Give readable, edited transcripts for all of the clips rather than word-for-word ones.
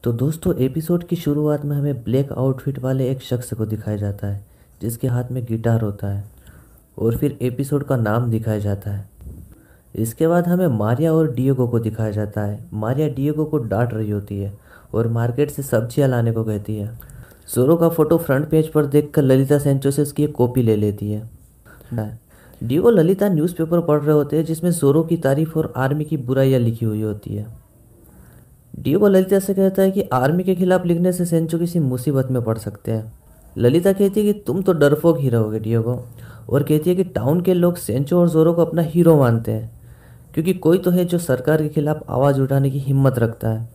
तो दोस्तों एपिसोड की शुरुआत में हमें ब्लैक आउटफिट वाले एक शख्स को दिखाया जाता है जिसके हाथ में गिटार होता है और फिर एपिसोड का नाम दिखाया जाता है। इसके बाद हमें मारिया और डिएगो को दिखाया जाता है। मारिया डिएगो को डांट रही होती है और मार्केट से सब्जियां लाने को कहती है। जोरो का फोटो फ्रंट पेज पर देखकर ललिता सेंचो से उसकी एक कॉपी ले लेती है। डिएगो ललिता न्यूज़पेपर पढ़ रहे होते हैं जिसमें जोरो की तारीफ और आर्मी की बुराइयां लिखी हुई होती है। डिएगो ललिता से कहता है कि आर्मी के खिलाफ लिखने से सेंचो किसी मुसीबत में पड़ सकते हैं। ललिता कहती है कि तुम तो डरपोक ही रहोगे डिएगो, और कहती है कि टाउन के लोग सेंचो और जोरो को अपना हीरो मानते हैं क्योंकि कोई तो है जो सरकार के खिलाफ आवाज़ उठाने की हिम्मत रखता है।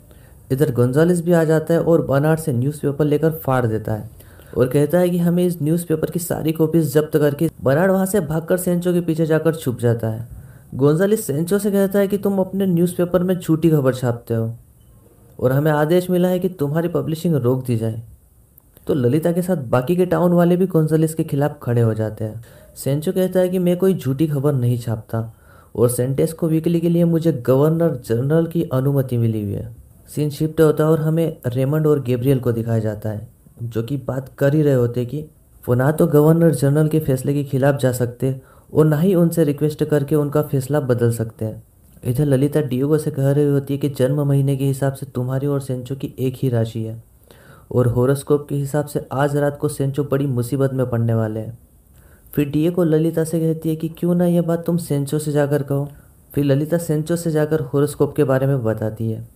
इधर गोंजालेस भी आ जाता है और बर्नार्ड से न्यूज़पेपर लेकर फाड़ देता है और कहता है कि हमें इस न्यूज़पेपर की सारी कॉपीज जब्त करके। बर्नार्ड वहाँ से भागकर सेंचो के पीछे जाकर छुप जाता है। गोंजालेस सेंचो से कहता है कि तुम अपने न्यूज़पेपर में झूठी खबर छापते हो और हमें आदेश मिला है कि तुम्हारी पब्लिशिंग रोक दी जाए। तो ललिता के साथ बाकी के टाउन वाले भी गोंजालेस के खिलाफ खड़े हो जाते हैं। सेंचो कहता है कि मैं कोई झूठी खबर नहीं छापता और सेंटेस्को वीकली के लिए मुझे गवर्नर जनरल की अनुमति मिली हुई है। सीन शिफ्ट होता है और हमें रेमंड और गैब्रियल को दिखाया जाता है जो कि बात कर ही रहे होते कि वो ना तो गवर्नर जनरल के फैसले के खिलाफ जा सकते और ना ही उनसे रिक्वेस्ट करके उनका फैसला बदल सकते हैं। इधर ललिता डिएगो से कह रही होती है कि जन्म महीने के हिसाब से तुम्हारी और सेंचो की एक ही राशि है और होरोस्कोप के हिसाब से आज रात को सेंचो बड़ी मुसीबत में पड़ने वाले हैं। फिर डिएगो ललिता से कहती है कि क्यों ना यह बात तुम सेंचो से जाकर कहो। फिर ललिता सेंचो से जाकर होरोस्कोप के बारे में बताती है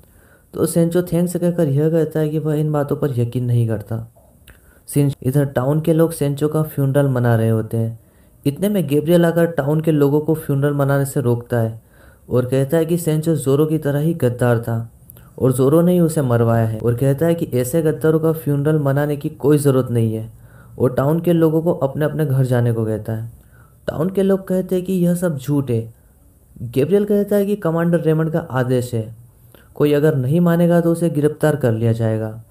तो सेंचो थैंक्स कहकर यह कहता है कि वह इन बातों पर यकीन नहीं करता। इधर टाउन के लोग सेंचो का फ्यूनरल मना रहे होते हैं। इतने में गैब्रियल आकर टाउन के लोगों को फ्यूनरल मनाने से रोकता है और कहता है कि सेंचो जोरो की तरह ही गद्दार था और जोरो ने ही उसे मरवाया है, और कहता है कि ऐसे गद्दारों का फ्यूनरल मनाने की कोई ज़रूरत नहीं है और टाउन के लोगों को अपने अपने घर जाने को कहता है। टाउन के लोग कहते हैं कि यह सब झूठ है। गैब्रियल कहता है कि कमांडर रेमंड का आदेश है, कोई अगर नहीं मानेगा तो उसे गिरफ्तार कर लिया जाएगा।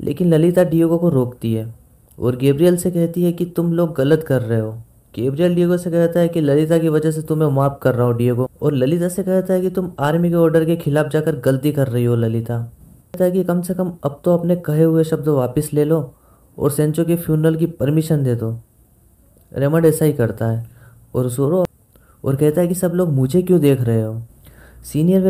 लेकिन ललिता डिएगो को रोकती है और गैब्रियल से कहती है कि तुम लोग गलत कर रहे हो। गैब्रियल डिएगो से कहता है कि ललिता की वजह से तुम्हें माफ़ कर रहा हूँ डिएगो, और ललिता से कहता है कि तुम आर्मी के ऑर्डर के खिलाफ जाकर गलती कर रही हो। ललिता कहता है कि कम से कम अब तो अपने कहे हुए शब्द वापस ले लो और सेंचो के फ्यूनरल की परमिशन दे दो। रेमंड ऐसा ही करता है और जोरो और कहता है कि सब लोग मुझे क्यों देख रहे हो। सीनियर